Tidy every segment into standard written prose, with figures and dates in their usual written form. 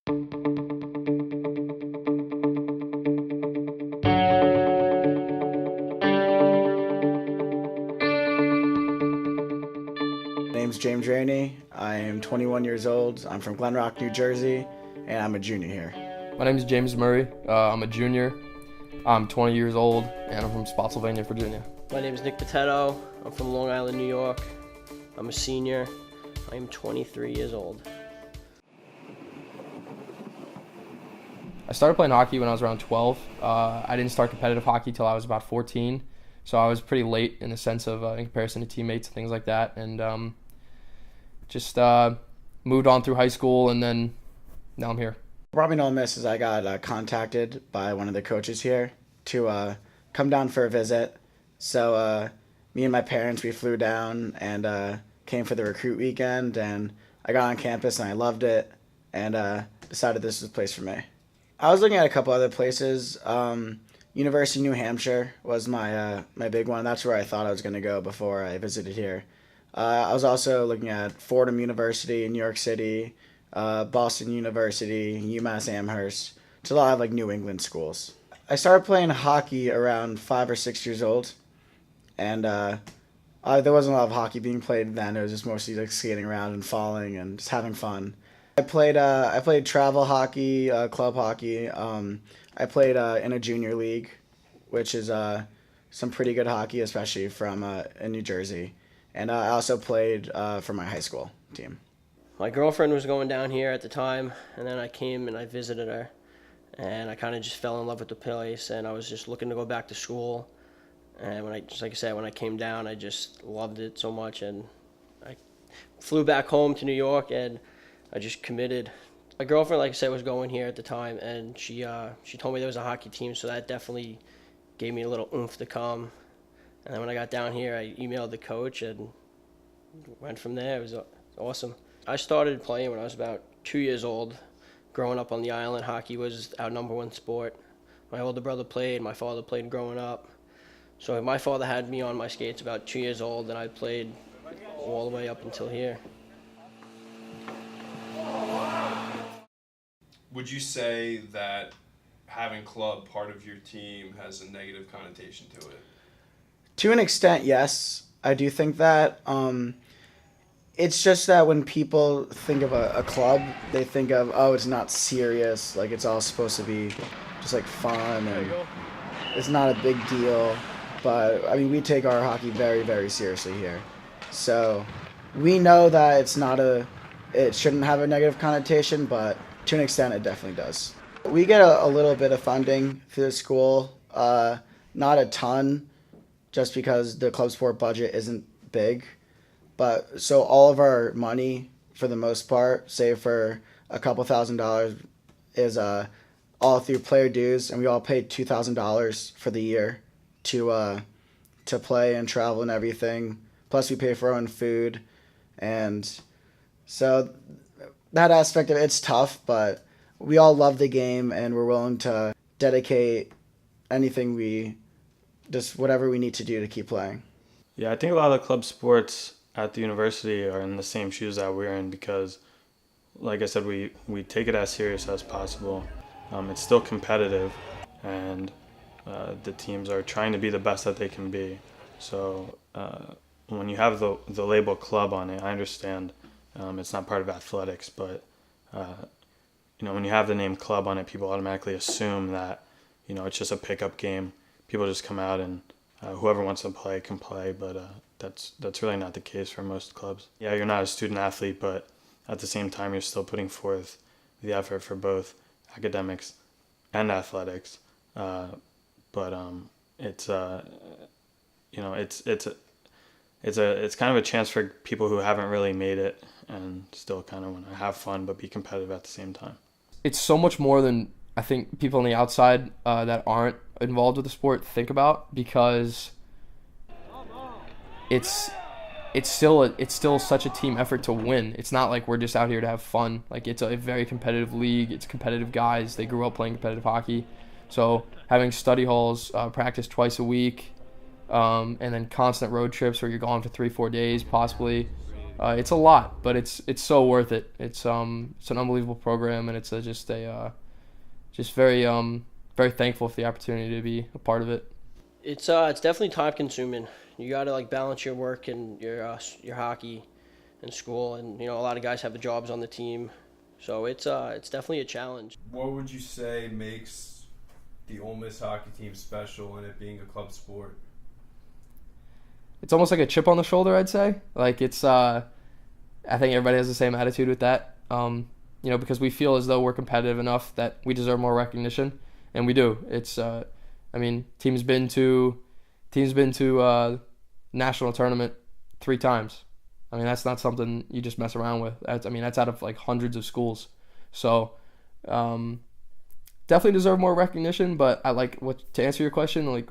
My name's James Rainey. I am 21 years old. I'm from Glen Rock, New Jersey, and I'm a junior here. My name is James Murray. I'm a junior. I'm 20 years old, and I'm from Spotsylvania, Virginia. My name is Nick Potato. I'm from Long Island, New York. I'm a senior. I am 23 years old. I started playing hockey when I was around 12. I didn't start competitive hockey till I was about 14, so I was pretty late in the sense of in comparison to teammates and things like that, and just moved on through high school, and then now I'm here. Probably Ole Miss is I got contacted by one of the coaches here to come down for a visit. So me and my parents, we flew down and came for the recruit weekend, and I got on campus and I loved it, and decided this was the place for me. I was looking at a couple other places. University of New Hampshire was my big one. That's where I thought I was going to go before I visited here. I was also looking at Fordham University in New York City, Boston University, UMass Amherst. It's a lot of New England schools. I started playing hockey around 5 or 6 years old, and there wasn't a lot of hockey being played then. It was just mostly skating around and falling and just having fun. I played travel hockey, club hockey. I played in a junior league, which is some pretty good hockey, especially from in New Jersey. And I also played for my high school team. My girlfriend was going down here at the time, and then I came and I visited her, and I kind of just fell in love with the place, and I was just looking to go back to school. And when I came down, I just loved it so much, and I flew back home to New York, and I just committed. My girlfriend, like I said, was going here at the time, and she told me there was a hockey team, so that definitely gave me a little oomph to come. And then when I got down here, I emailed the coach and went from there. It was awesome. I started playing when I was about 2 years old. Growing up on the island, hockey was our number one sport. My older brother played, my father played growing up. So my father had me on my skates about 2 years old, and I played all the way up until here. Would you say that having club part of your team has a negative connotation to it? To an extent, yes. I do think that. It's just that when people think of a club, they think of, oh, it's not serious. It's all supposed to be just fun, and it's not a big deal. But, we take our hockey very, very seriously here. So we know that it shouldn't have a negative connotation, but to an extent, it definitely does. We get a little bit of funding through the school, not a ton, just because the club sport budget isn't big. But so all of our money, for the most part, save for a couple $1,000s, is all through player dues, and we all pay $2,000 for the year to play and travel and everything. Plus, we pay for our own food, and so that aspect of it's tough, but we all love the game, and we're willing to dedicate whatever we need to do to keep playing. Yeah, I think a lot of the club sports at the university are in the same shoes that we're in because, like I said, we take it as serious as possible. It's still competitive, and the teams are trying to be the best that they can be. So when you have the label club on it, I understand it's not part of athletics, but when you have the name club on it, people automatically assume that it's just a pickup game. People just come out and whoever wants to play can play, but that's really not the case for most clubs. Yeah, you're not a student athlete, but at the same time, you're still putting forth the effort for both academics and athletics. It's kind of a chance for people who haven't really made it and still kind of want to have fun but be competitive at the same time. It's so much more than I think people on the outside that aren't involved with the sport think about, because it's still such a team effort to win. It's not like we're just out here to have fun. It's a very competitive league. It's competitive guys. They grew up playing competitive hockey. So having study halls, practice twice a week, and then constant road trips where you're gone for 3-4 days possibly, It's a lot, but it's so worth it. It's an unbelievable program, and it's just very very thankful for the opportunity to be a part of it. It's definitely time consuming. You got to like balance your work and your hockey and school, and a lot of guys have the jobs on the team, so it's definitely a challenge. What would you say makes the Ole Miss hockey team special in it being a club sport? It's almost like a chip on the shoulder, I'd say. Like I think everybody has the same attitude with that. Because we feel as though we're competitive enough that we deserve more recognition, and we do. Team's been to national tournament 3 times. That's not something you just mess around with. That's out of like hundreds of schools. So, definitely deserve more recognition. But to answer your question, like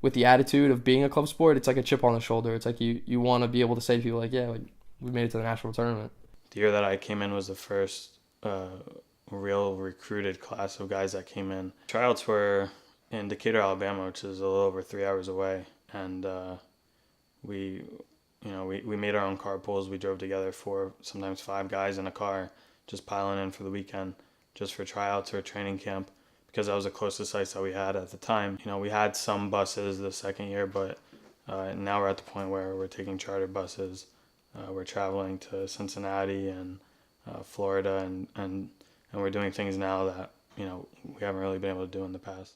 with the attitude of being a club sport, it's like a chip on the shoulder. It's like you want to be able to say to people like, yeah, like we made it to the national tournament. The year that I came in was the first real recruited class of guys that came in. Tryouts were in Decatur, Alabama, which is a little over 3 hours away, and we made our own carpools. We drove together 4, sometimes 5 guys in a car, just piling in for the weekend, just for tryouts or training camp, because that was the closest sites that we had at the time. We had some buses the second year, but now we're at the point where we're taking charter buses. We're traveling to Cincinnati and Florida, and we're doing things now that we haven't really been able to do in the past.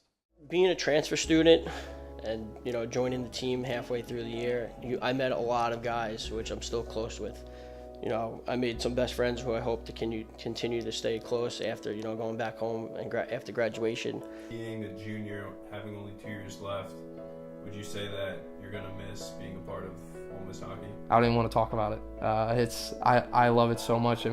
Being a transfer student and joining the team halfway through the year, I met a lot of guys which I'm still close with. I made some best friends who I hope to continue to stay close after going back home and after graduation. Being a junior, having only 2 years left, would you say that you're gonna miss being a part of Ole Miss hockey? I don't even want to talk about it. I love it so much.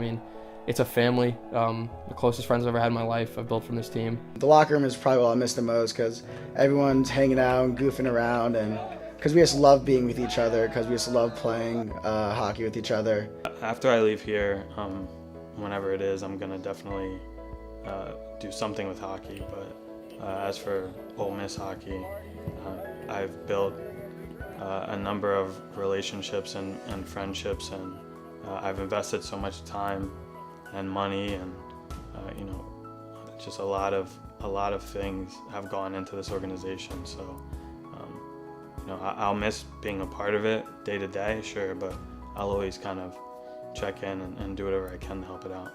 It's a family. The closest friends I've ever had in my life I've built from this team. The locker room is probably what I miss the most because everyone's hanging out and goofing around, and because we just love being with each other, because we just love playing hockey with each other. After I leave here, whenever it is, I'm gonna definitely do something with hockey. But as for Ole Miss hockey, I've built a number of relationships and friendships, and I've invested so much time and money, and just a lot of things have gone into this organization. So I'll miss being a part of it day to day, sure, but I'll always kind of check in and do whatever I can to help it out.